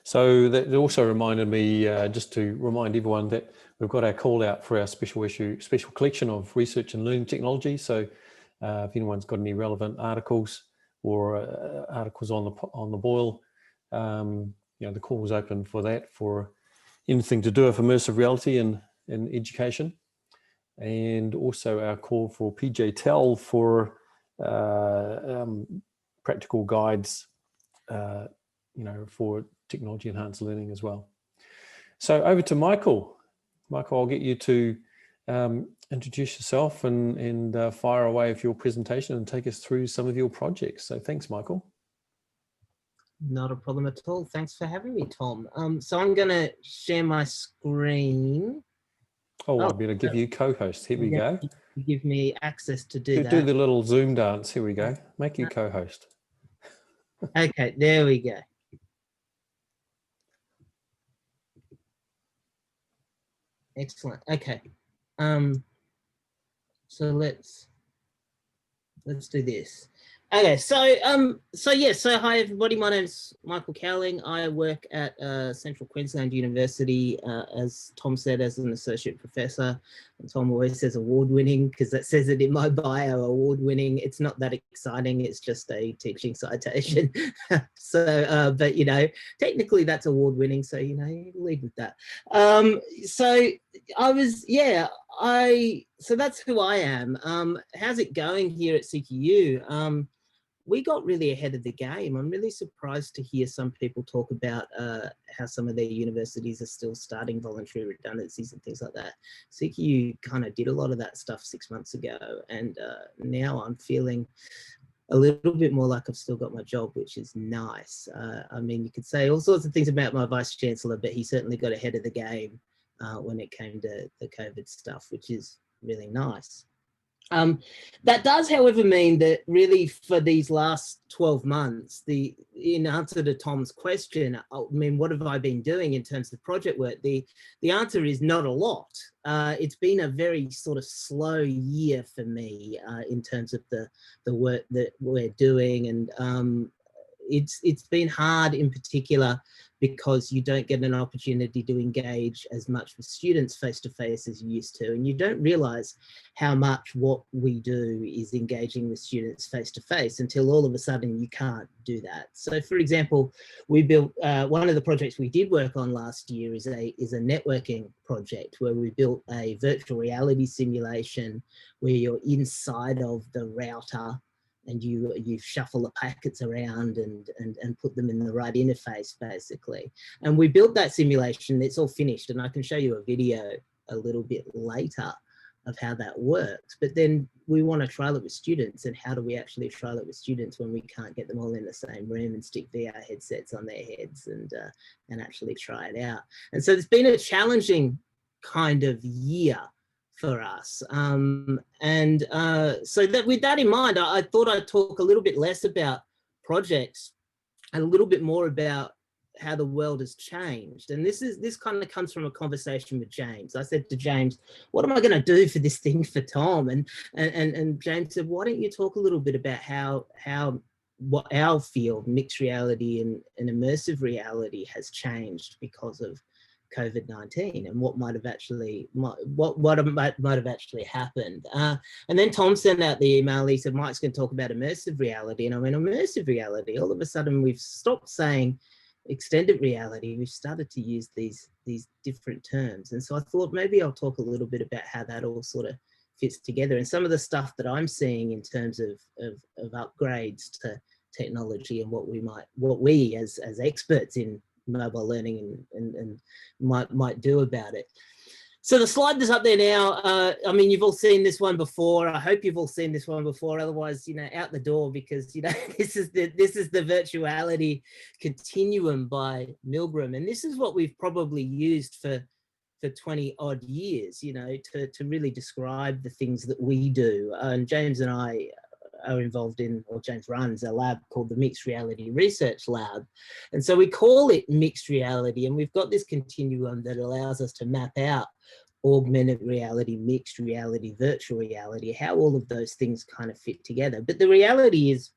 So that also reminded me, just to remind everyone that we've got our call out for our special collection of research and learning technology. So if anyone's got any relevant articles or articles on the boil, the call is open for that, for anything to do with immersive reality in education. And also our call for PJ Tell for practical guides, for technology enhanced learning as well. So over to Michael. Michael, I'll get you to introduce yourself and fire away with your presentation and take us through some of your projects. So thanks, Michael. Not a problem at all. Thanks for having me, Tom. So I'm going to share my screen. I better give you co-host. Here we go. You give me access to do that. Do the little Zoom dance. Here we go. Make you co-host. Okay, there we go. Excellent. Okay. So let's do this. Okay, so hi everybody. My name's Michael Cowling. I work at Central Queensland University, as Tom said, as an associate professor. And Tom always says award-winning because that says it in my bio. Award-winning. It's not that exciting. It's just a teaching citation. So, but technically that's award-winning. So you lead with that. So that's who I am. How's it going here at CQU? We got really ahead of the game. I'm really surprised to hear some people talk about how some of their universities are still starting voluntary redundancies and things like that. CQU kind of did a lot of that stuff 6 months ago, and now I'm feeling a little bit more like I've still got my job, which is nice. I mean, you could say all sorts of things about my Vice Chancellor, but he certainly got ahead of the game when it came to the COVID stuff, which is really nice. That does, however, mean that really for these last 12 months, in answer to Tom's question, I mean, what have I been doing in terms of project work? The answer is not a lot. It's been a very sort of slow year for me in terms of the work that we're doing, and it's been hard in particular because you don't get an opportunity to engage as much with students face-to-face as you used to, and you don't realize how much what we do is engaging with students face-to-face until all of a sudden you can't do that. So for example, we built one of the projects we did work on last year is a networking project where we built a virtual reality simulation where you're inside of the router and you shuffle the packets around and put them in the right interface, basically. And we built that simulation. It's all finished, and I can show you a video a little bit later of how that works. But then we want to trial it with students, and how do we actually trial it with students when we can't get them all in the same room and stick VR headsets on their heads and actually try it out? And so it's been a challenging kind of year for us. So that with that in mind, I thought I'd talk a little bit less about projects and a little bit more about how the world has changed. And this kind of comes from a conversation with James. I said to James, what am I going to do for this thing for Tom? And James said, why don't you talk a little bit about what our field, mixed reality and immersive reality, has changed because of COVID-19 and what might have actually happened. And then Tom sent out the email. He said, Mike's going to talk about immersive reality. And I went, immersive reality. All of a sudden, we've stopped saying extended reality. We've started to use these different terms. And so I thought maybe I'll talk a little bit about how that all sort of fits together and some of the stuff that I'm seeing in terms of upgrades to technology and what we as experts in mobile learning and might do about it. So the slide that's up there now, I mean, you've all seen this one before. I hope you've all seen this one before. Otherwise, out the door, because this is the virtuality continuum by Milgram, and this is what we've probably used for 20 odd years, to really describe the things that we do. And James and I are involved in, or James runs a lab called the Mixed Reality Research Lab. And so we call it mixed reality, and we've got this continuum that allows us to map out augmented reality, mixed reality, virtual reality, how all of those things kind of fit together. But the reality is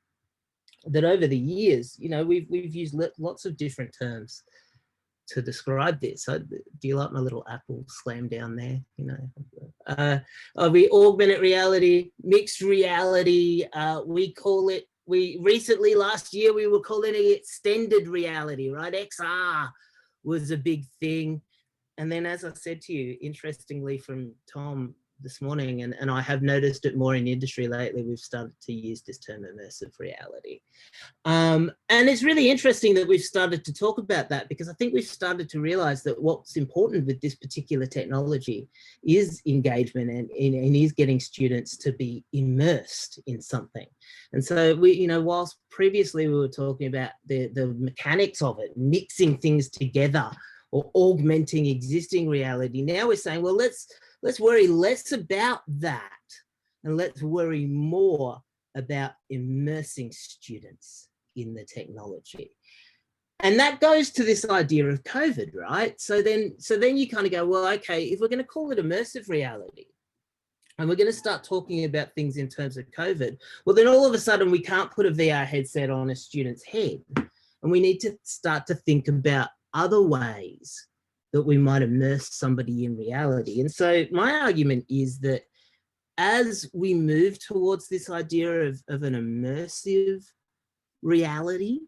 that over the years, we've used lots of different terms to describe this. So, do you like my little Apple slam down there? You know, we augmented reality, mixed reality. We call it. We recently last year we were calling it extended reality, right? XR was a big thing, and then as I said to you, interestingly from Tom this morning, and I have noticed it more in industry lately, we've started to use this term immersive reality. And it's really interesting that we've started to talk about that, because I think we've started to realize that what's important with this particular technology is engagement and is getting students to be immersed in something. And so we, you know, whilst previously we were talking about the mechanics of it, mixing things together or augmenting existing reality, now we're saying, well, let's worry less about that and let's worry more about immersing students in the technology. And that goes to this idea of COVID, right? So then you kind of go, well, okay, if we're going to call it immersive reality and we're going to start talking about things in terms of COVID, well, then all of a sudden we can't put a VR headset on a student's head. And we need to start to think about other ways that we might immerse somebody in reality. And so my argument is that as we move towards this idea of an immersive reality,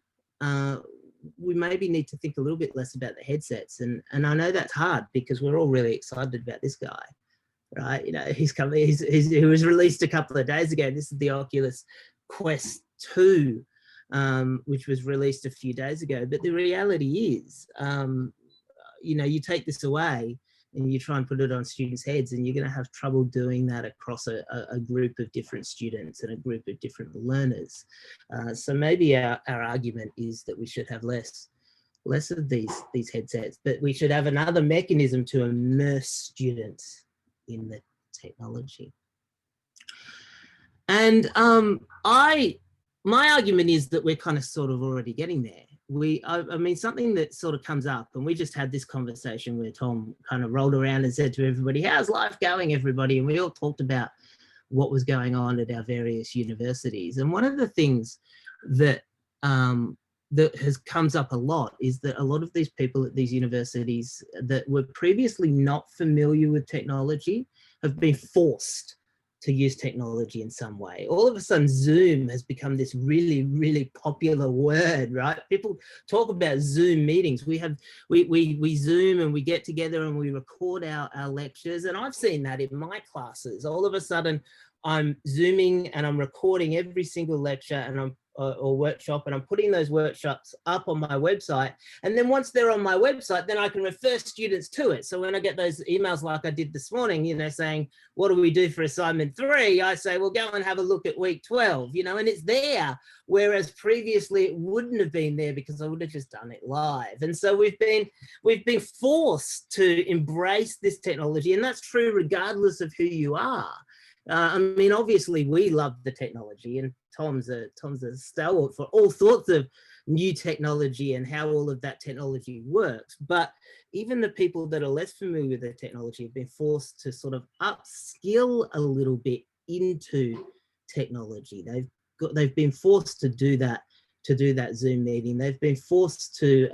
we maybe need to think a little bit less about the headsets. And I know that's hard because we're all really excited about this guy, right? You know, he was released a couple of days ago. This is the Oculus Quest 2, which was released a few days ago. But the reality is, you know, you take this away and you try and put it on students' heads, and you're going to have trouble doing that across a group of different students and a group of different learners. So maybe our argument is that we should have less of these headsets, but we should have another mechanism to immerse students in the technology. And my argument is that we're kind of sort of already getting there. I mean, something that sort of comes up, and we just had this conversation where Tom kind of rolled around and said to everybody, how's life going, everybody? And we all talked about what was going on at our various universities. And one of the things that comes up a lot is that a lot of these people at these universities that were previously not familiar with technology have been forced to use technology in some way. All of a sudden, Zoom has become this really, really popular word, right? People talk about Zoom meetings. We Zoom and we get together and we record our lectures. And I've seen that in my classes. All of a sudden, I'm Zooming and I'm recording every single lecture and or workshop, and I'm putting those workshops up on my website. And then once they're on my website, then I can refer students to it. So when I get those emails like I did this morning, you know, saying, what do we do for assignment 3? I say, well, go and have a look at week 12, you know, and it's there. Whereas previously it wouldn't have been there because I would have just done it live. And so we've been forced to embrace this technology, and that's true regardless of who you are. I mean, obviously we love the technology, and Tom's a stalwart for all sorts of new technology and how all of that technology works. But even the people that are less familiar with the technology have been forced to sort of upskill a little bit into technology. They've been forced to do that Zoom meeting. They've been forced to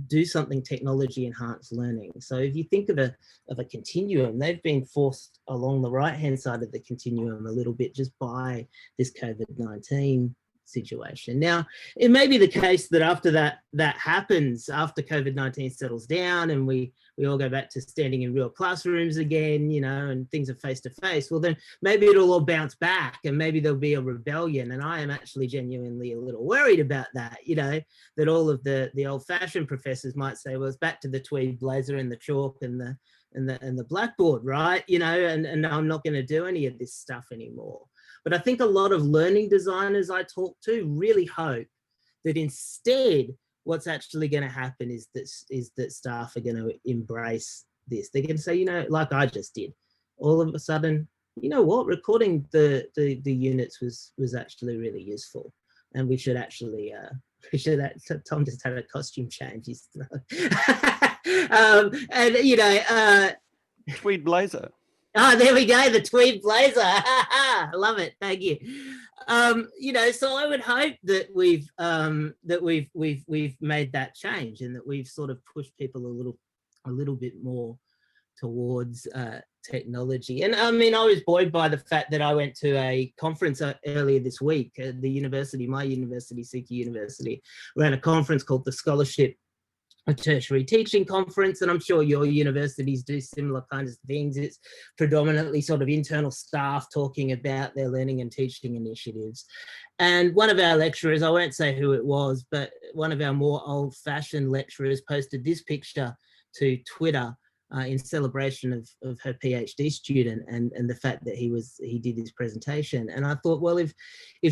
do something technology enhanced learning. So if you think of a continuum, they've been forced along the right hand side of the continuum a little bit just by this COVID-19 situation. Now, it may be the case that after that happens, after COVID-19 settles down and we all go back to standing in real classrooms again, you know, and things are face to face, well, then maybe it'll all bounce back and maybe there'll be a rebellion. And I am actually genuinely a little worried about that, you know, that all of the old fashioned professors might say, well, it's back to the tweed blazer and the chalk and the blackboard, right? You know, and I'm not going to do any of this stuff anymore. But I think a lot of learning designers I talk to really hope that instead what's actually going to happen is that staff are going to embrace this. They're going to say, you know, like I just did, all of a sudden, you know what, recording the units was actually really useful, and we should actually Tom just had a costume change. And you know, tweed blazer. Oh, there we go, the tweed blazer. I love it. Thank you. You know, so I would hope that we've made that change, and that we've sort of pushed people a little bit more towards technology. And I mean, I was buoyed by the fact that I went to a conference earlier this week at the university, my university, CQ University, ran a conference called the Scholarship a Tertiary Teaching Conference, and I'm sure your universities do similar kinds of things. It's predominantly sort of internal staff talking about their learning and teaching initiatives. And one of our lecturers, I won't say who it was, but one of our more old-fashioned lecturers posted this picture to Twitter in celebration of her PhD student and the fact that he did his presentation. And I thought, well, if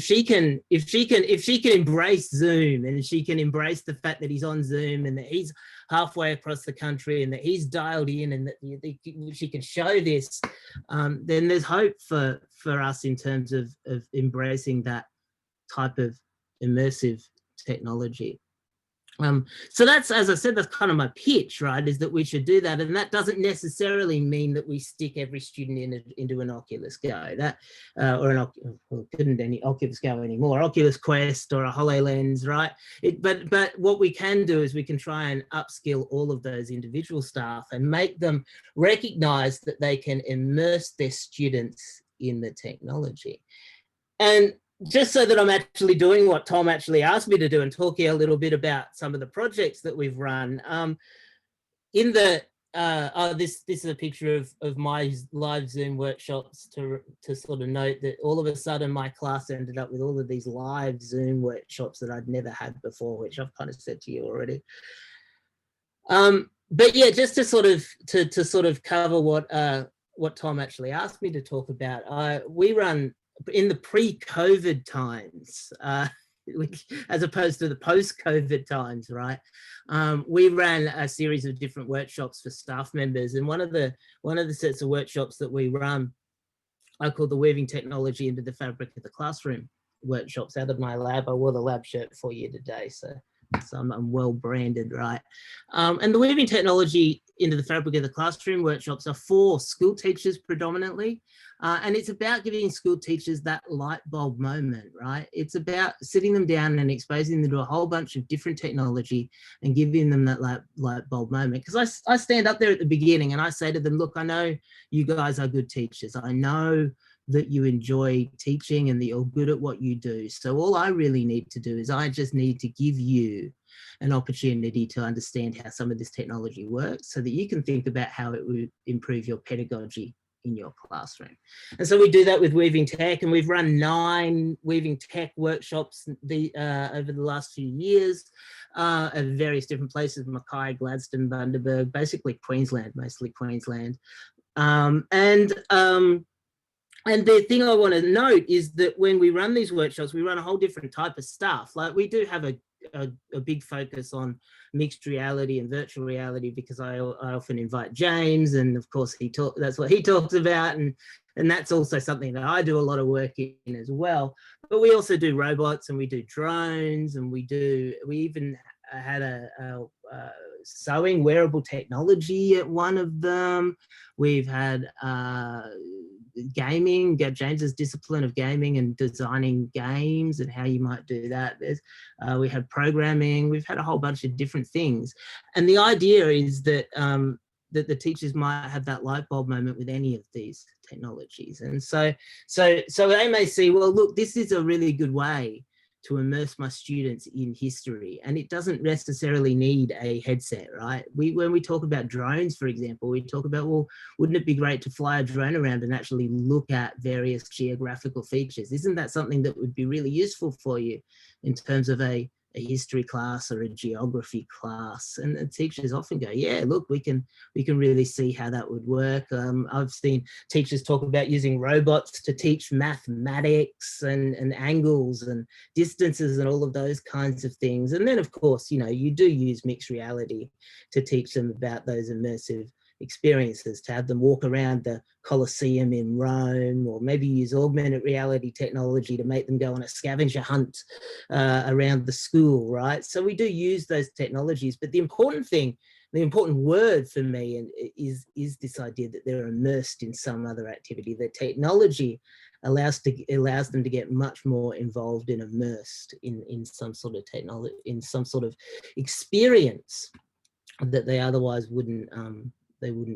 she can embrace Zoom, and she can embrace the fact that he's on Zoom and that he's halfway across the country and that he's dialed in, and that she can show this, then there's hope for us in terms of embracing that type of immersive technology. So that's, as I said, that's kind of my pitch, right, is that we should do that. And that doesn't necessarily mean that we stick every student into an Oculus Go, that or an couldn't any Oculus Go anymore, Oculus Quest or a HoloLens, right? But what we can do is we can try and upskill all of those individual staff and make them recognize that they can immerse their students in the technology. And just so that I'm actually doing what Tom actually asked me to do and talking a little bit about some of the projects that we've run. In the this is a picture of my live Zoom workshops to sort of note that all of a sudden my class ended up with all of these live Zoom workshops that I'd never had before, which I've kind of said to you already. But yeah, just to sort of cover what Tom actually asked me to talk about, we run in the pre-COVID times, as opposed to the post-COVID times, right? We ran a series of different workshops for staff members, and one of the sets of workshops that we run, I call the Weaving Technology into the Fabric of the Classroom workshops out of my lab. I wore the lab shirt for you today, so I'm well branded, right? And the Weaving Technology into the Fabric of the Classroom workshops are for school teachers predominantly. And it's about giving school teachers that light bulb moment, right? It's about sitting them down and exposing them to a whole bunch of different technology and giving them that light bulb moment. Because I stand up there at the beginning and I say to them, look, I know you guys are good teachers. I know that you enjoy teaching and that you're good at what you do. So all I really need to do is I just need to give you an opportunity to understand how some of this technology works so that you can think about how it would improve your pedagogy in your classroom. And so we do that with Weaving Tech, and we've run 9 Weaving Tech workshops over the last few years at various different places, Mackay, Gladstone, Bundaberg, basically Queensland, mostly Queensland. And the thing I want to note is that when we run these workshops, we run a whole different type of stuff. Like we do have a big focus on mixed reality and virtual reality, because I often invite James, and of course that's what he talks about, and that's also something that I do a lot of work in as well. But we also do robots, and we do drones, and we even had a sewing wearable technology at one of them. We've had gaming, James's discipline of gaming and designing games and how you might do that. We had programming, we've had a whole bunch of different things. And the idea is that that the teachers might have that light bulb moment with any of these technologies. And so they may see, well, look, this is a really good way to immerse my students in history, and it doesn't necessarily need a headset, right? When we talk about drones, for example, we talk about, well, wouldn't it be great to fly a drone around and actually look at various geographical features? Isn't that something that would be really useful for you in terms of a history class or a geography class? And the teachers often go, yeah, look, we can really see how that would work. I've seen teachers talk about using robots to teach mathematics and angles and distances and all of those kinds of things. And then of course, you know, you do use mixed reality to teach them about those immersive experiences, to have them walk around the Colosseum in Rome, or maybe use augmented reality technology to make them go on a scavenger hunt around the school, right? So we do use those technologies, but the important thing the important word for me is this idea that they're immersed in some other activity. The technology allows them to get much more involved and immersed in some sort of technology, in some sort of experience that they otherwise wouldn't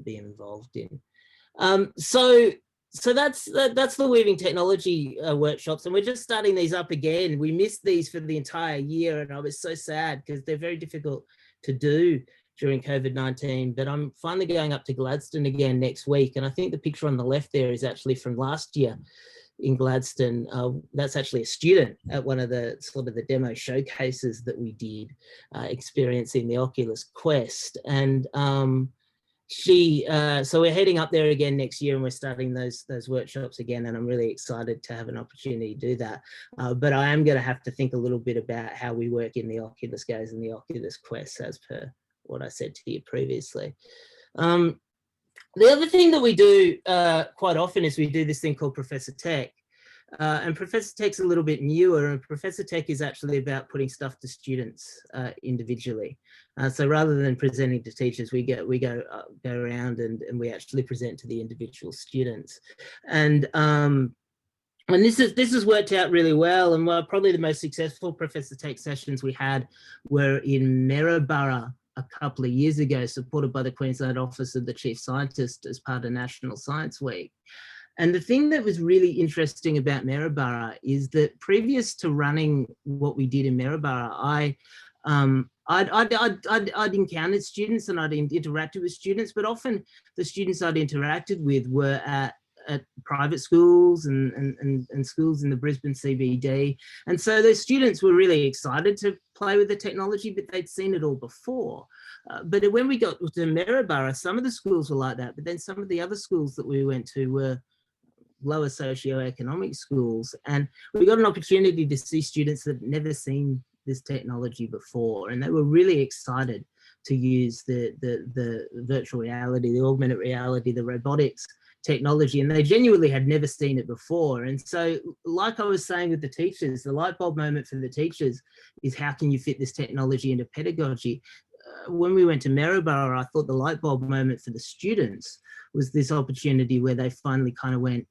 be involved in. So that's the weaving technology workshops, and we're just starting these up again. We missed these for the entire year, and I was so sad because they're very difficult to do during COVID-19. But I'm finally going up to Gladstone again next week, and I think the picture on the left there is actually from last year in Gladstone. That's actually a student at one of the sort of the demo showcases that we did, experiencing the Oculus Quest. And so we're heading up there again next year, and we're starting those workshops again, and I'm really excited to have an opportunity to do that. But I am going to have to think a little bit about how we work in the Oculus Goes and the Oculus Quest, as per what I said to you previously. The other thing that we do quite often is we do this thing called Professor Tech. And Professor Tech's a little bit newer, and Professor Tech is actually about putting stuff to students individually. So rather than presenting to teachers, we go around and we actually present to the individual students. And this has worked out really well. And probably the most successful Professor Tech sessions we had were in Maryborough a couple of years ago, supported by the Queensland Office of the Chief Scientist as part of National Science Week. And the thing that was really interesting about Maryborough is that previous to running what we did in Maryborough, I'd encountered students and I'd interacted with students, but often the students I'd interacted with were at private schools and schools in the Brisbane CBD. And so the students were really excited to play with the technology, but they'd seen it all before. But when we got to Maryborough, some of the schools were like that, but then some of the other schools that we went to were lower socioeconomic schools. And we got an opportunity to see students that had never seen this technology before. And they were really excited to use the virtual reality, the augmented reality, the robotics technology, and they genuinely had never seen it before. And so, like I was saying with the teachers, the light bulb moment for the teachers is how can you fit this technology into pedagogy? When we went to Maryborough, I thought the light bulb moment for the students was this opportunity where they finally kind of went,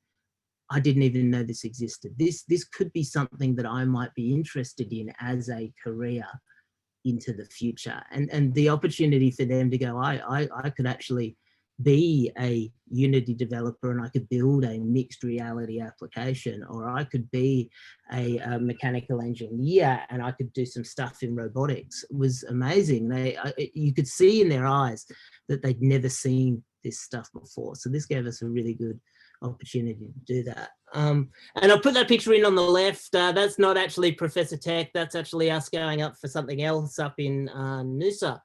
I didn't even know this existed. This could be something that I might be interested in as a career into the future. And the opportunity for them to go, I could actually be a Unity developer and I could build a mixed reality application, or I could be a mechanical engineer and I could do some stuff in robotics. It was amazing. You could see in their eyes that they'd never seen this stuff before. So this gave us a really good opportunity to do that. And I'll put that picture in on the left. That's not actually Professor Tech. That's actually us going up for something else up in Noosa.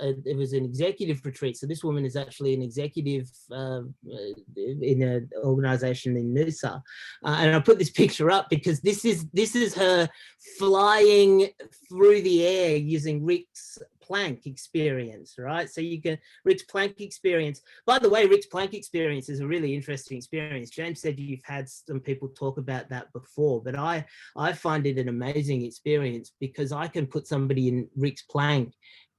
It was an executive retreat. So this woman is actually an executive in an organization in Noosa. And I put this picture up because this is her flying through the air using Rick's Planck experience, right? So you can, Rick's Planck experience. By the way, Rick's Planck experience is a really interesting experience. James said you've had some people talk about that before, but I find it an amazing experience because I can put somebody in Rick's Planck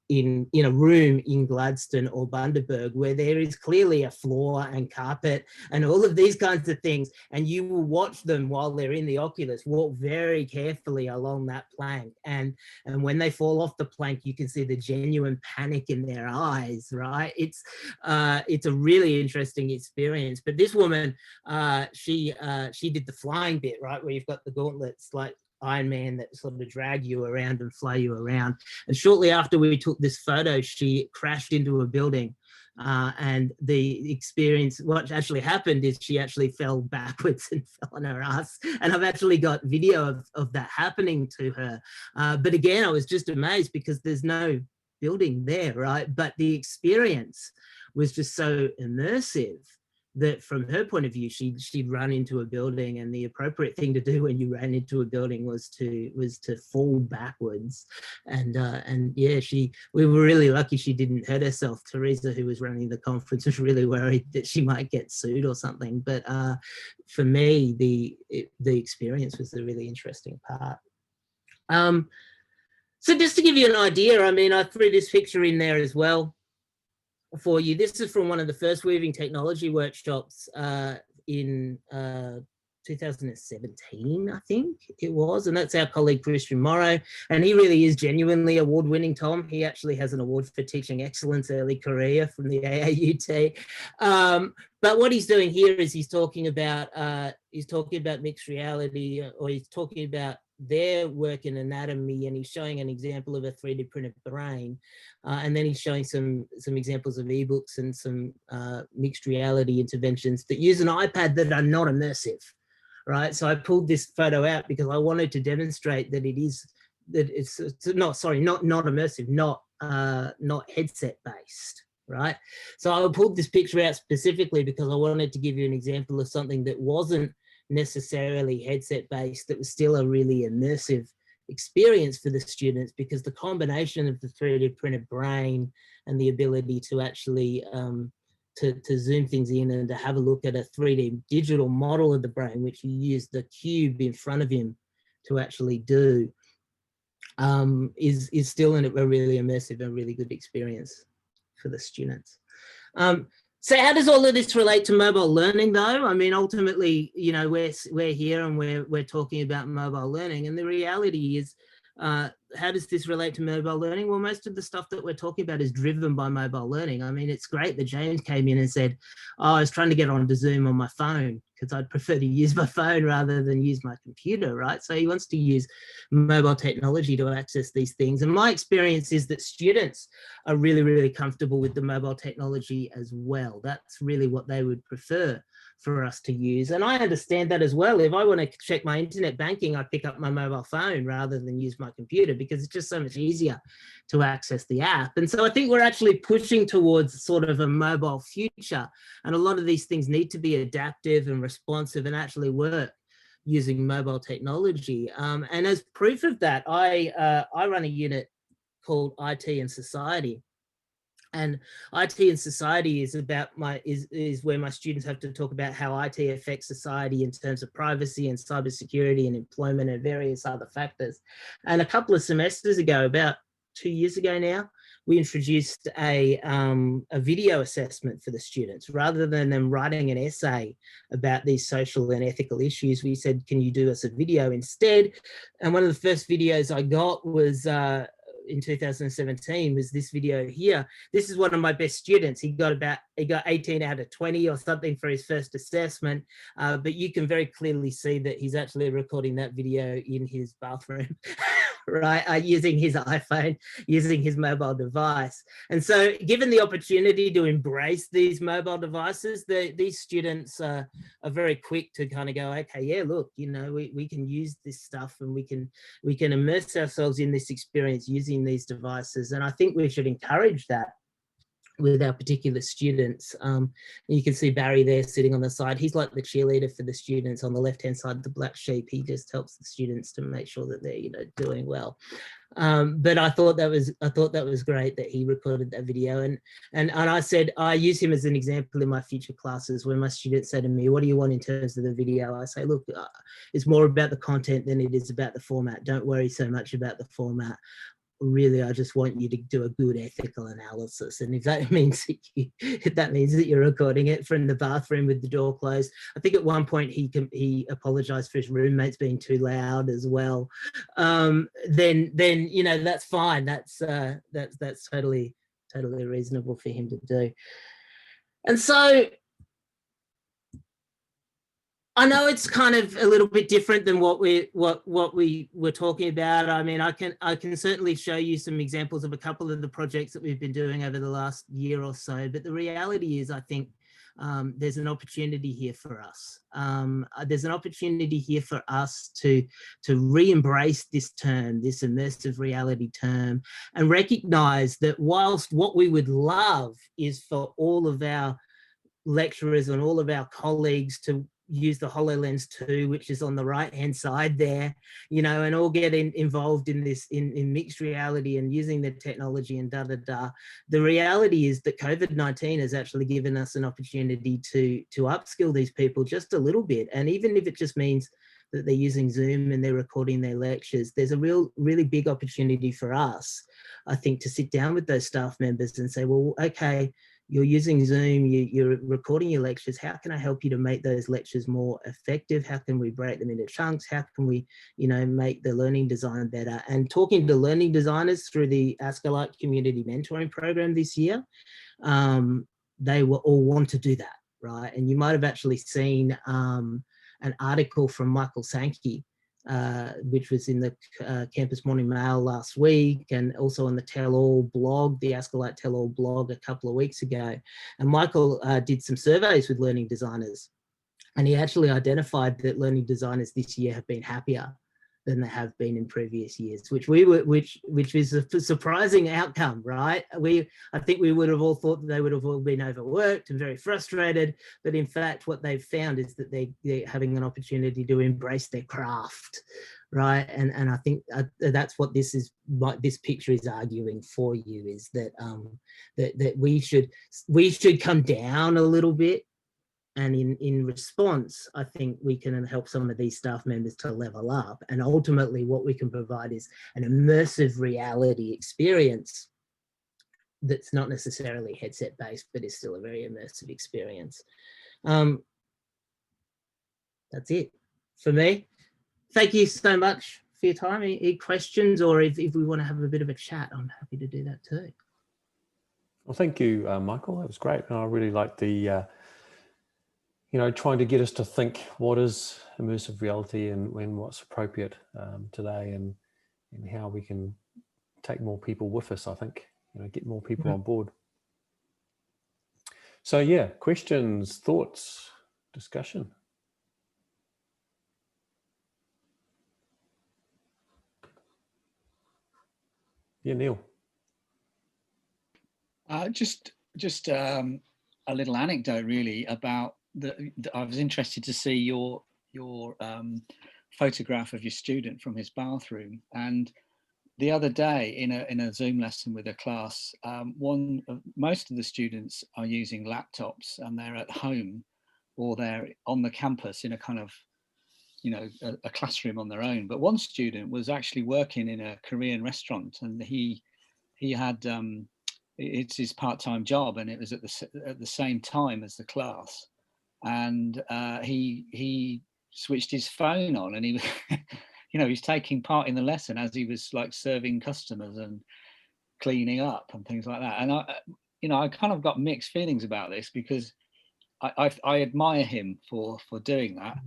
in a room in Gladstone or Bundaberg where there is clearly a floor and carpet and all of these kinds of things, and you will watch them while they're in the Oculus walk very carefully along that plank, and when they fall off the plank you can see the genuine panic in their eyes, right? It's a really interesting experience. But this woman, she did the flying bit, right, where you've got the gauntlets like Iron Man that sort of drag you around and fly you around. And shortly after we took this photo, she crashed into a building. And the experience, what actually happened is she actually fell backwards and fell on her ass. And I've actually got video of that happening to her. But again, I was just amazed because there's no building there, right? But the experience was just so immersive that from her point of view, she'd run into a building, and the appropriate thing to do when you ran into a building was to fall backwards. And yeah, we were really lucky she didn't hurt herself. Teresa, who was running the conference, was really worried that she might get sued or something. But for me, the experience was the really interesting part. So just to give you an idea, I mean, I threw this picture in there as well for you. This is from one of the first weaving technology workshops in 2017, I think it was. And that's our colleague, Christian Morrow. And he really is genuinely award-winning, Tom. He actually has an award for teaching excellence early career from the AAUT. But what he's doing here is he's talking about mixed reality, or he's talking about their work in anatomy, and he's showing an example of a 3D printed brain. And then he's showing some examples of ebooks and some mixed reality interventions that use an iPad that are not immersive, right? So I pulled this photo out because I wanted to demonstrate that it's not immersive, not headset based, right? So I pulled this picture out specifically because I wanted to give you an example of something that wasn't necessarily headset based, that was still a really immersive experience for the students, because the combination of the 3D printed brain and the ability to actually to zoom things in and to have a look at a 3D digital model of the brain, which you use the cube in front of him to actually do, is still a really immersive and really good experience for the students. So how does all of this relate to mobile learning, though? I mean, ultimately, you know, we're here and we're talking about mobile learning, and the reality is, how does this relate to mobile learning? Well, most of the stuff that we're talking about is driven by mobile learning. I mean, it's great that James came in and said, oh, I was trying to get onto Zoom on my phone because I'd prefer to use my phone rather than use my computer, right? So he wants to use mobile technology to access these things. And my experience is that students are really, really comfortable with the mobile technology as well. That's really what they would prefer for us to use. And I understand that as well. If I want to check my internet banking, I pick up my mobile phone rather than use my computer, because it's just so much easier to access the app. And so I think we're actually pushing towards sort of a mobile future. And a lot of these things need to be adaptive and responsive and actually work using mobile technology. And as proof of that, I run a unit called IT and Society. And IT and Society is about is where my students have to talk about how IT affects society in terms of privacy and cybersecurity and employment and various other factors. And a couple of semesters ago, about 2 years ago now, we introduced a video assessment for the students. Rather than them writing an essay about these social and ethical issues, we said, can you do us a video instead? And one of the first videos I got was in 2017 was this video here. This is one of my best students. He got 18 out of 20 or something for his first assessment, but you can very clearly see that he's actually recording that video in his bathroom, right? Using his iPhone, using his mobile device. And so given the opportunity to embrace these mobile devices, these students are very quick to kind of go, okay, yeah, look, you know, we can use this stuff and we can immerse ourselves in this experience using these devices. And I think we should encourage that with our particular students. You can see Barry there sitting on the side. He's like the cheerleader for the students. On the left-hand side, the black sheep, he just helps the students to make sure that they're, you know, doing well. But I thought that was great that he recorded that video. And I said, I use him as an example in my future classes. When my students say to me, what do you want in terms of the video? I say, look, it's more about the content than it is about the format. Don't worry so much about the format. Really, I just want you to do a good ethical analysis. And if that means that you're recording it from the bathroom with the door closed. I think at one point he apologized for his roommates being too loud as well. Then you know, that's fine. That's totally reasonable for him to do. And so I know it's kind of a little bit different than what we were talking about. I mean, I can certainly show you some examples of a couple of the projects that we've been doing over the last year or so. But the reality is, I think there's an opportunity here for us. There's an opportunity here for us to re-embrace this term, this immersive reality term, and recognize that whilst what we would love is for all of our lecturers and all of our colleagues to use the HoloLens 2, which is on the right hand side there, you know, and all get involved in this in mixed reality and using the technology and the reality is that COVID-19 has actually given us an opportunity to upskill these people just a little bit. And even if it just means that they're using Zoom and they're recording their lectures, there's a really big opportunity for us, I think, to sit down with those staff members and say, well, okay, you're using Zoom, you're recording your lectures. How can I help you to make those lectures more effective? How can we break them into chunks? How can we, make the learning design better? And talking to learning designers through the Ascolite Community Mentoring Program this year, they will all want to do that, right? And you might have actually seen an article from Michael Sankey, which was in the Campus Morning Mail last week, and also on the Tell All blog, the Ascolite Tell All blog a couple of weeks ago. And Michael did some surveys with learning designers, and he actually identified that learning designers this year have been happier than they have been in previous years, which is a surprising outcome, right? I think we would have all thought that they would have all been overworked and very frustrated, but in fact, what they've found is that they're having an opportunity to embrace their craft, right? And I think that's what this picture is arguing for you, is that that we should come down a little bit. And in response, I think we can help some of these staff members to level up. And ultimately, what we can provide is an immersive reality experience that's not necessarily headset based, but is still a very immersive experience. That's it for me. Thank you so much for your time. Any questions, or if we want to have a bit of a chat, I'm happy to do that too. Well, thank you, Michael. That was great. And I really like the trying to get us to think what is immersive reality and what's appropriate today, and how we can take more people with us, I think, get more people on board. So yeah, questions, thoughts, discussion. Yeah, Neil. Just a little anecdote really about I was interested to see your photograph of your student from his bathroom. And the other day in a Zoom lesson with a class, most of the students are using laptops, and they're at home or they're on the campus in a kind of, a classroom on their own. But one student was actually working in a Korean restaurant, and he had it's his part-time job, and it was at the same time as the class. And he switched his phone on, and he was he was taking part in the lesson as he was like serving customers and cleaning up and things like that. And I kind of got mixed feelings about this, because I admire him for doing that,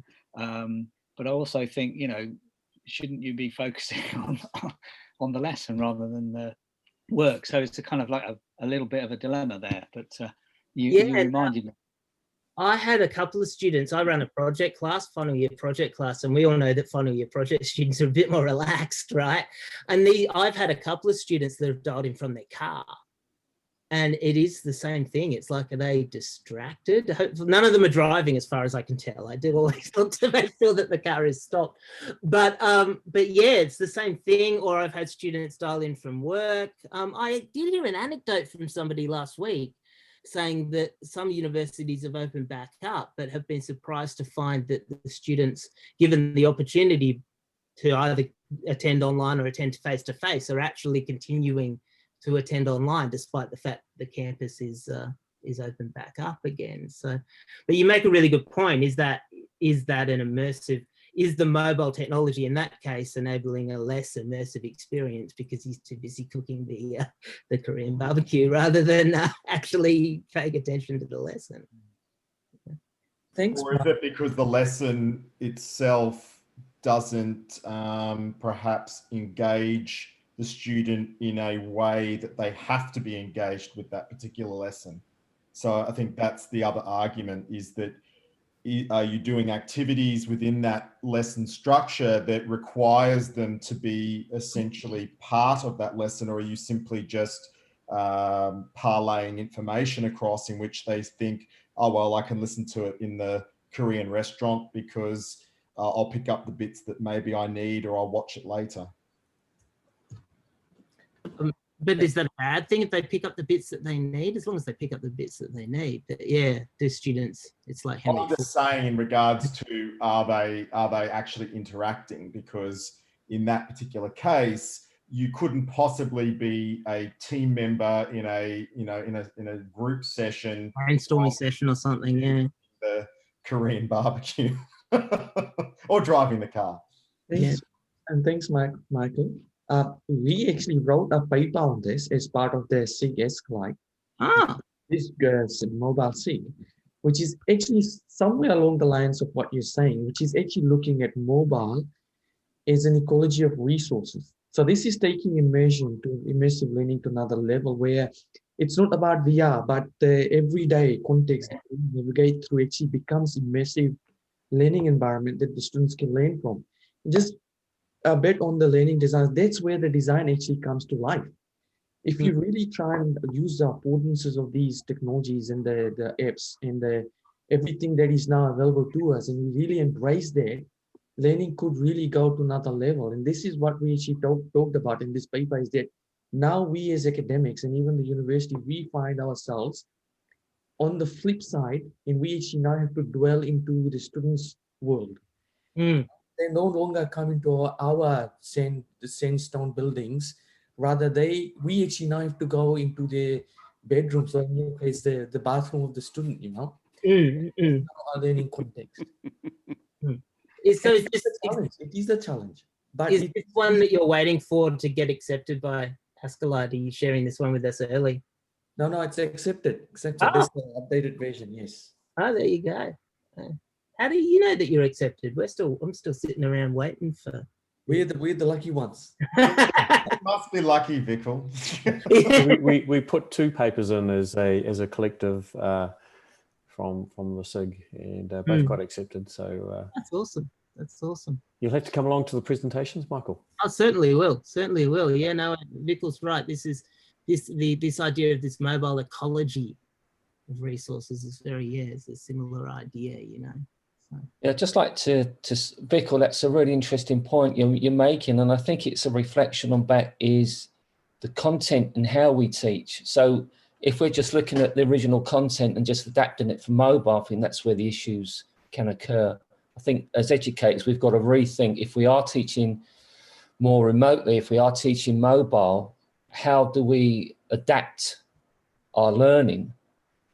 but I also think, shouldn't you be focusing on the lesson rather than the work? So it's a kind of like a little bit of a dilemma there. But you reminded me. I had a couple of students. I run a project class, final year project class, and we all know that final year project students are a bit more relaxed, right? And I've had a couple of students that have dialed in from their car, and it is the same thing. It's like, are they distracted? None of them are driving, as far as I can tell. I do always want to make sure that the car is stopped. But yeah, it's the same thing. Or I've had students dial in from work. I did hear an anecdote from somebody last week saying that some universities have opened back up, but have been surprised to find that the students, given the opportunity to either attend online or attend face-to-face, are actually continuing to attend online, despite the fact the campus is opened back up again. So, but you make a really good point. Is that an immersive? Is the mobile technology in that case enabling a less immersive experience because he's too busy cooking the Korean barbecue rather than actually paying attention to the lesson? Thanks. Or is it because the lesson itself doesn't perhaps engage the student in a way that they have to be engaged with that particular lesson? So I think that's the other argument, is that are you doing activities within that lesson structure that requires them to be essentially part of that lesson, or are you simply just parlaying information across in which they think, oh, well, I can listen to it in the Korean restaurant because I'll pick up the bits that maybe I need, or I'll watch it later? But is that a bad thing if they pick up the bits that they need? As long as they pick up the bits that they need. But yeah, the students, it's like how I'm many. just saying in regards to are they actually interacting? Because in that particular case, you couldn't possibly be a team member in a in a group session, Brainstorming session or something, yeah. the Korean barbecue, or driving the car. Yeah. And thanks, Michael. We actually wrote a paper on this as part of the SIG Glide, Ah, this mobile SIG, which is actually somewhere along the lines of what you're saying, which is actually looking at mobile as an ecology of resources. So this is taking immersion to immersive learning to another level where it's not about VR, but the everyday context that we navigate through actually becomes immersive learning environment that the students can learn from. Just a bit on the learning design, that's where the design actually comes to life. If you really try and use the affordances of these technologies and the apps and the everything that is now available to us, and we really embrace that, learning could really go to another level. And this is what we actually talked about in this paper, is that now we as academics and even the university, we find ourselves on the flip side, and we actually now have to dwell into the students' world. They no longer come into our sandstone buildings. Rather, we actually now have to go into the bedroom. So in your case, the bathroom of the student, our learning context. So It is a challenge. But is this one that you're waiting for to get accepted by Pascalite? Are you sharing this one with us early? No, it's accepted. Accepted. Ah. This is the updated version, yes. Oh, there you go. How do you know that you're accepted? I'm still sitting around waiting for. We're the lucky ones. Must be lucky, Vikal. we put 2 papers in as a collective from the SIG, and both got accepted. So that's awesome. That's awesome. You'll have to come along to the presentations, Michael. I certainly will. Certainly will. Yeah, no, Vikal's right. This idea of this mobile ecology of resources is it's a similar idea, So. Yeah, I'd just like to Vikal, that's a really interesting point you're making, and I think it's a reflection on back is the content and how we teach. So if we're just looking at the original content and just adapting it for mobile, I think that's where the issues can occur. I think as educators, we've got to rethink if we are teaching more remotely, if we are teaching mobile, how do we adapt our learning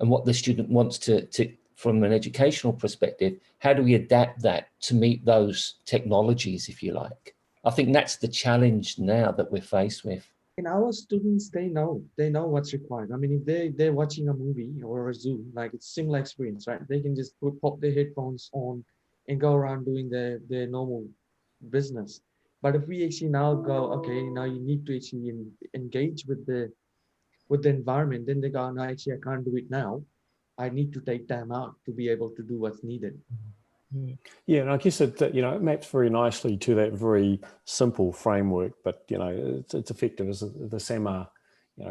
and what the student wants to from an educational perspective, how do we adapt that to meet those technologies, if you like? I think that's the challenge now that we're faced with. And our students, they know what's required. I mean, if they're watching a movie or a Zoom, like it's similar experience, right? They can just pop their headphones on and go around doing their normal business. But if we actually now go, okay, now you need to actually engage with the environment, then they go, no, actually, I can't do it now. I need to take time out to be able to do what's needed. Yeah, and I guess it maps very nicely to that very simple framework, but it's effective as the SAMR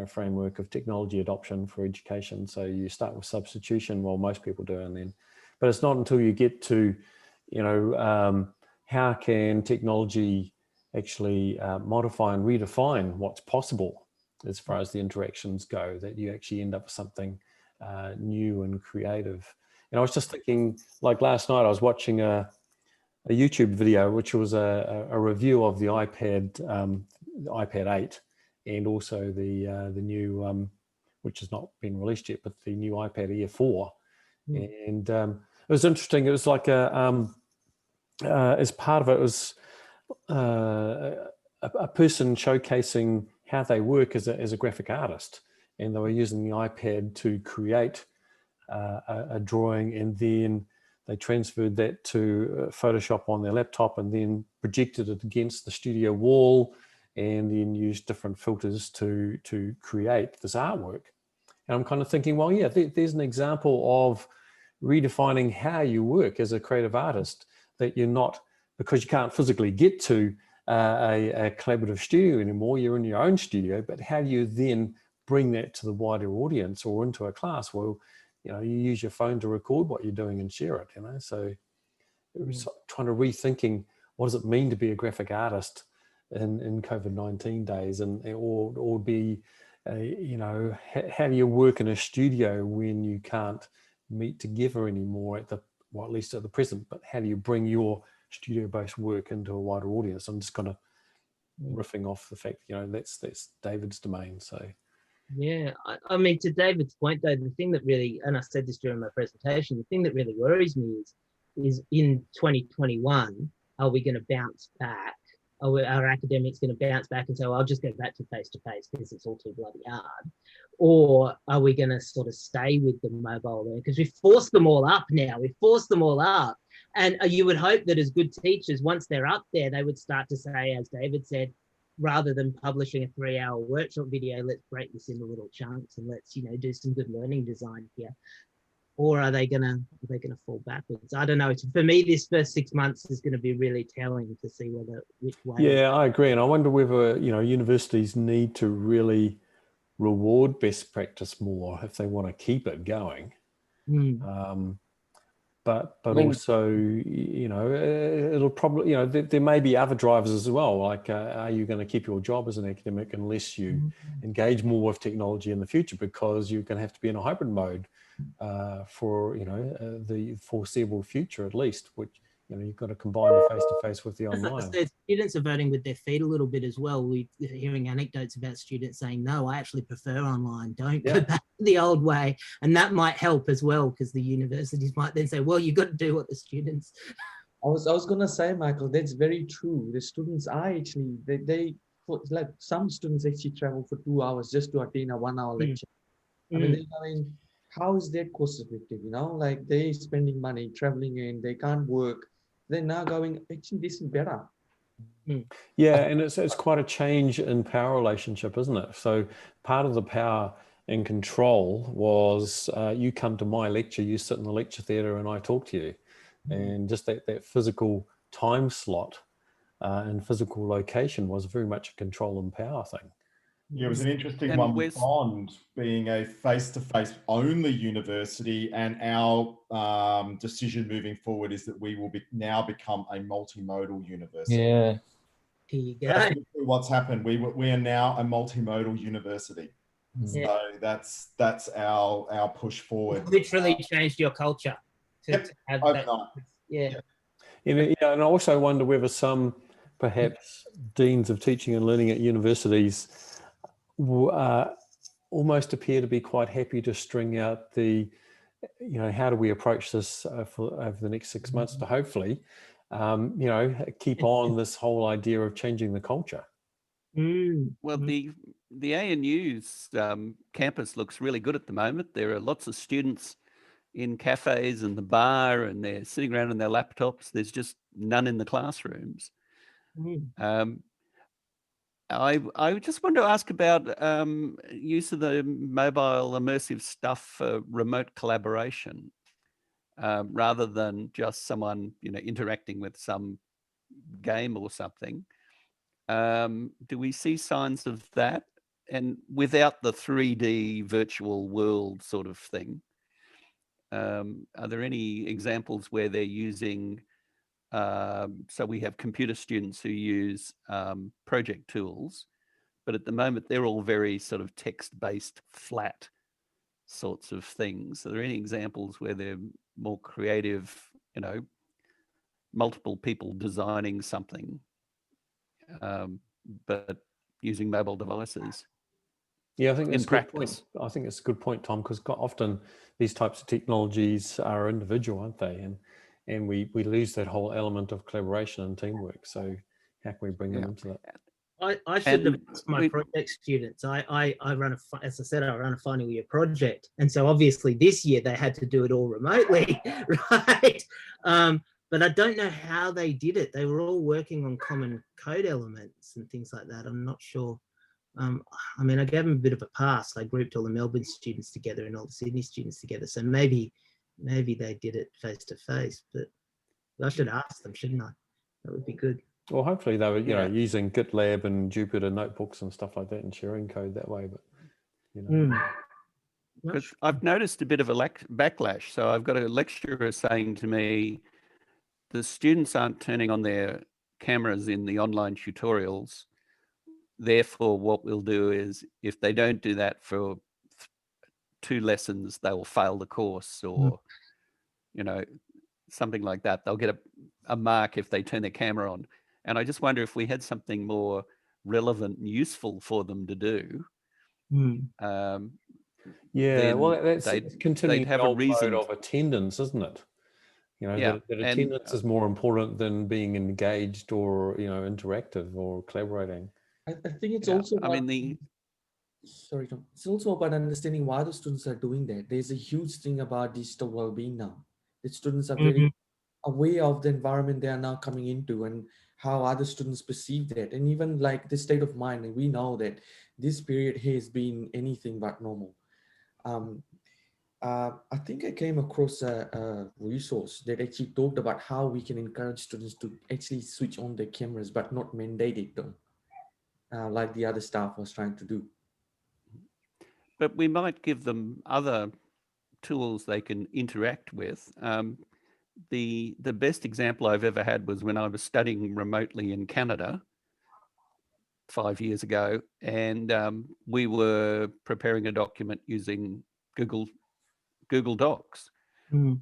framework of technology adoption for education. So you start with substitution, well, most people do, but it's not until you get to how can technology actually modify and redefine what's possible as far as the interactions go, that you actually end up with something new and creative. And I was just thinking, like last night, I was watching a YouTube video, which was a review of the iPad 8, and also the new, which has not been released yet, but the new iPad Air 4. And it was interesting. It was like as part of it was a person showcasing how they work as a graphic artist, and they were using the iPad to create a drawing, and then they transferred that to Photoshop on their laptop and then projected it against the studio wall and then used different filters to create this artwork. And I'm kind of thinking, well, yeah, there's an example of redefining how you work as a creative artist, that you're not, because you can't physically get to a collaborative studio anymore, you're in your own studio, but how do you then bring that to the wider audience or into a class? Well, you use your phone to record what you're doing and share it, So it was trying to rethinking, what does it mean to be a graphic artist in COVID-19 days, and or be, you know, how do you work in a studio when you can't meet together anymore at the, well, at least at the present, but how do you bring your studio-based work into a wider audience? I'm just kind of riffing off the fact, you know, that's David's domain. So yeah, I mean, to David's point though, the thing that really, and I said this during my presentation, the thing that really worries me is in 2021, are we going to bounce back? Are academics going to bounce back and say, well, I'll just go back to face-to-face because it's all too bloody hard? Or are we going to sort of stay with the mobile learning? Because we've forced them all up now. We've forced them all up. And you would hope that as good teachers, once they're up there, they would start to say, as David said, rather than publishing a 3-hour workshop video, let's break this into little chunks and let's, you know, do some good learning design here. Or are they gonna fall backwards? I don't know. For me, this first 6 months is going to be really telling to see which way. yeah, I agree, and I wonder whether, you know, universities need to really reward best practice more if they want to keep it going. But I mean, also, you know, it'll probably, you know, there may be other drivers as well. Like, are you going to keep your job as an academic unless you engage more with technology in the future, because you're going to have to be in a hybrid mode for, you know, the foreseeable future at least, which, you know, you've got to combine the face-to-face with the online. Said, students are voting with their feet a little bit as well. We're hearing anecdotes about students saying, no, I actually prefer online. Don't go back to the old way. And that might help as well, because the universities might then say, well, you've got to do what the students. I was going to say, Michael, that's very true. The students are actually, they like some students actually travel for 2 hours just to attend a 1-hour lecture. I mean, how is their cost effective? You know, like they spending money traveling in, they can't work. They're now going, actually, this is better. Yeah, and it's quite a change in power relationship, isn't it? So part of the power and control was you come to my lecture, you sit in the lecture theatre, and I talk to you, and just that physical time slot and physical location was very much a control and power thing. Yeah, it was an interesting one with Bond being a face-to-face only university, and our decision moving forward is that we will now become a multimodal university. Yeah. Here you go. That's what's happened. We are now a multimodal university. So that's our push forward. You've literally changed your culture to have that. Yeah. You know, and I also wonder whether some perhaps deans of teaching and learning at universities almost appear to be quite happy to string out the, you know, how do we approach this over the next 6 months to hopefully, you know, keep on this whole idea of changing the culture. Well, the ANU's campus looks really good at the moment. There are lots of students in cafes and the bar, and they're sitting around on their laptops. There's just none in the classrooms. I just wanted to ask about use of the mobile immersive stuff for remote collaboration, rather than just someone, you know, interacting with some game or something. Do we see signs of that? And without the 3D virtual world sort of thing, are there any examples where they're using, so we have computer students who use project tools, but at the moment they're all very sort of text-based, flat sorts of things. Are there any examples where they're more creative, you know, multiple people designing something, but using mobile devices? Yeah, I think that's in practice. A good point. I think it's a good point, Tom, because often these types of technologies are individual, aren't they? And we lose that whole element of collaboration and teamwork. So how can we bring them into that? I should have asked my project students. I run as I said, I run a final year project, and so obviously this year they had to do it all remotely, right? But I don't know how they did it. They were all working on common code elements and things like that. I'm not sure. I mean, I gave them a bit of a pass. I grouped all the Melbourne students together and all the Sydney students together. So maybe they did it face to face, but I should ask them, shouldn't I? That would be good. Well, hopefully they were, you know, using GitLab and Jupyter notebooks and stuff like that and sharing code that way. But, you know. Because I've noticed a bit of a backlash. So I've got a lecturer saying to me, the students aren't turning on their cameras in the online tutorials. Therefore, what we'll do is if they don't do that for 2 lessons, they will fail the course, or, you know, something like that. They'll get a mark if they turn their camera on. And I just wonder if we had something more relevant and useful for them to do. Yeah, well, then that's continuing they'd have the a old reason. mode of attendance, isn't it? You know, Yeah, that and, attendance is more important than being engaged or, you know, interactive or collaborating. I think it's yeah, also I mean, sorry, Tom. It's also about understanding why the students are doing that. There's a huge thing about digital well-being now. The students are very aware of the environment they are now coming into and how other students perceive that. And even like the state of mind, and we know that this period has been anything but normal. I think I came across a resource that actually talked about how we can encourage students to actually switch on their cameras, but not mandate it though, like the other staff was trying to do. but we might give them other tools they can interact with. The best example I've ever had was when I was studying remotely in Canada 5 years ago, and we were preparing a document using Google Docs, and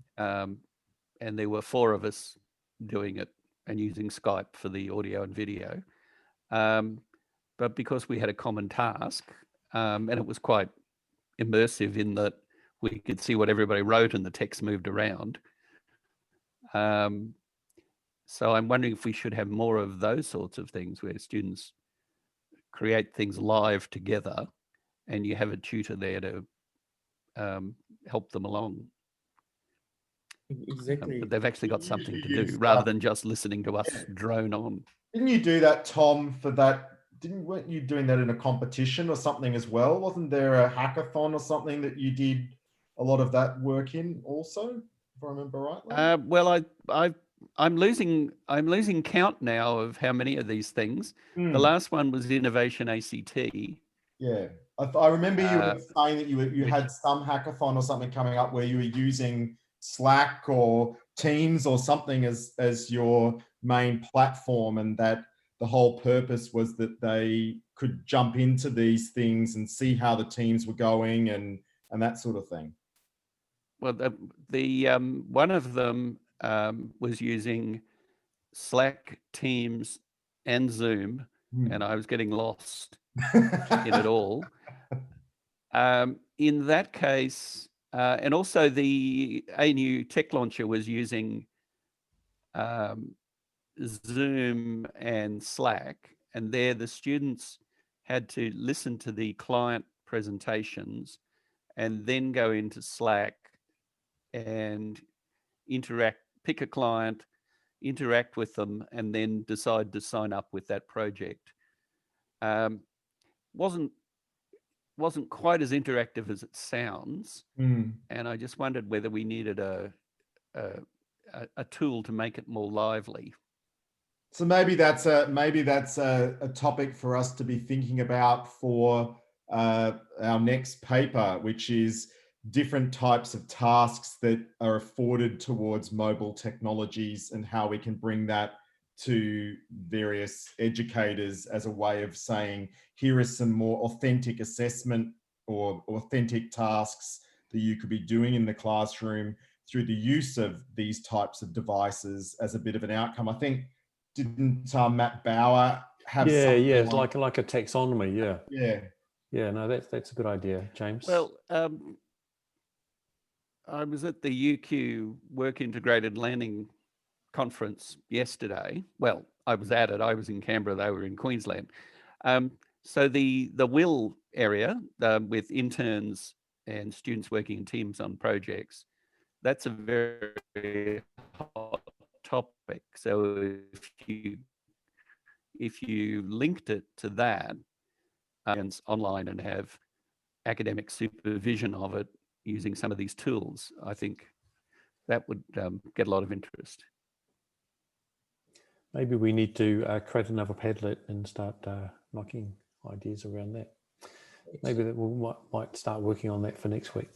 there were 4 of us doing it and using Skype for the audio and video. But because we had a common task, and it was quite immersive in that we could see what everybody wrote and the text moved around. So I'm wondering if we should have more of those sorts of things where students create things live together and you have a tutor there to help them along. Exactly. But they've actually got something to do Use, rather than just listening to us drone on. Didn't you do that, Tom, for that? Weren't you doing that in a competition or something as well? Wasn't there a hackathon or something that you did a lot of that work in also, if I remember rightly? Well, I'm losing count now of how many of these things. The last one was Innovation ACT. Yeah, I remember you were saying that you had some hackathon or something coming up where you were using Slack or Teams or something as your main platform, and that the whole purpose was that they could jump into these things and see how the teams were going and that sort of thing. Well, the one of them was using Slack, Teams, and Zoom, and I was getting lost in it all. In that case, and also the ANU Tech Launcher was using Zoom and Slack, and there the students had to listen to the client presentations and then go into Slack and interact, pick a client, interact with them, and then decide to sign up with that project. Wasn't quite as interactive as it sounds, and I just wondered whether we needed a tool to make it more lively. So maybe that's a topic for us to be thinking about for our next paper, which is different types of tasks that are afforded towards mobile technologies and how we can bring that to various educators as a way of saying, here is some more authentic assessment or authentic tasks that you could be doing in the classroom through the use of these types of devices as a bit of an outcome. I think, didn't Matt Bauer have something it's like a taxonomy, yeah, no, that's a good idea, James. Well, I was at the UQ Work Integrated Learning Conference yesterday. Well, I was at it. I was in Canberra. They were in Queensland. So the WIL area with interns and students working in teams on projects, that's a very hot topic. So if you linked it to that online and have academic supervision of it using some of these tools, I think that would get a lot of interest. Maybe we need to create another Padlet and start knocking ideas around that. Maybe that we might start working on that for next week.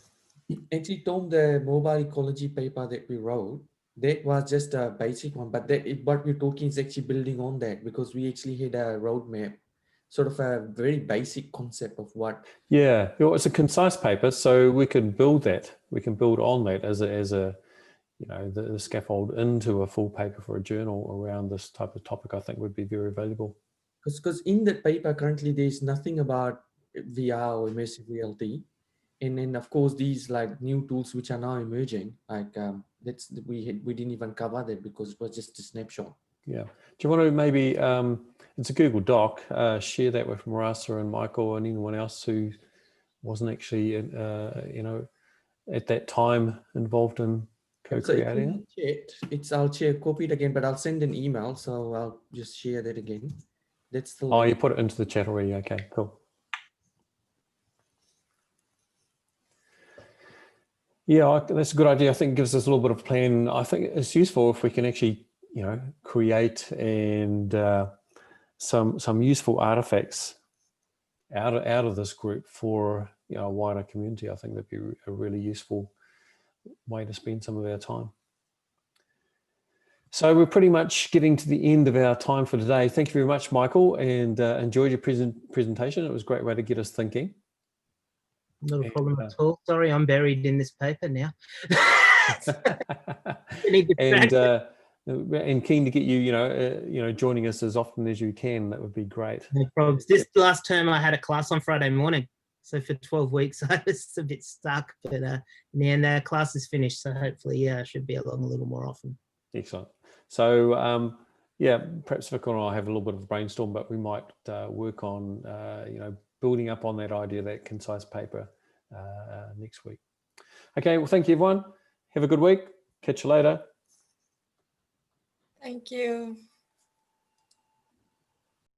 Actually, Tom, the mobile ecology paper that we wrote, That was just a basic one, but what we're talking is actually building on that, because we actually had a roadmap, sort of a very basic concept of what. Yeah, it's a concise paper, so we can build that. We can build on that as a you know, the scaffold into a full paper for a journal around this type of topic. I think would be very valuable. Because in that paper currently there's nothing about VR or immersive reality, and then of course these like new tools which are now emerging, like we didn't even cover that because it was just a snapshot. Yeah. Do you want to maybe it's a Google Doc, share that with Marasa and Michael and anyone else who wasn't actually you know, at that time involved in co-creating it? I'll share copy it again, but I'll send an email, so I'll just share that again. That's the Oh, link. you put it into the chat already. Okay, cool. Yeah, that's a good idea. I think it gives us a little bit of plan. I think it's useful if we can actually, you know, create and some useful artifacts out of this group for, you know, a wider community. I think that'd be a really useful way to spend some of our time. So we're pretty much getting to the end of our time for today. Thank you very much, Michael, and enjoyed your presentation. It was a great way to get us thinking. Not a problem at all. Sorry, I'm buried in this paper now. And keen to get you, you know, joining us as often as you can. That would be great. No problems. This last term, I had a class on Friday morning, so for 12 weeks I was a bit stuck. But now the class is finished, so hopefully, I should be along a little more often. Excellent. So yeah, perhaps Vic and I have a little bit of a brainstorm, but we might work on you know, building up on that idea, that concise paper next week. Okay, well, thank you, everyone. Have a good week. Catch you later. Thank you.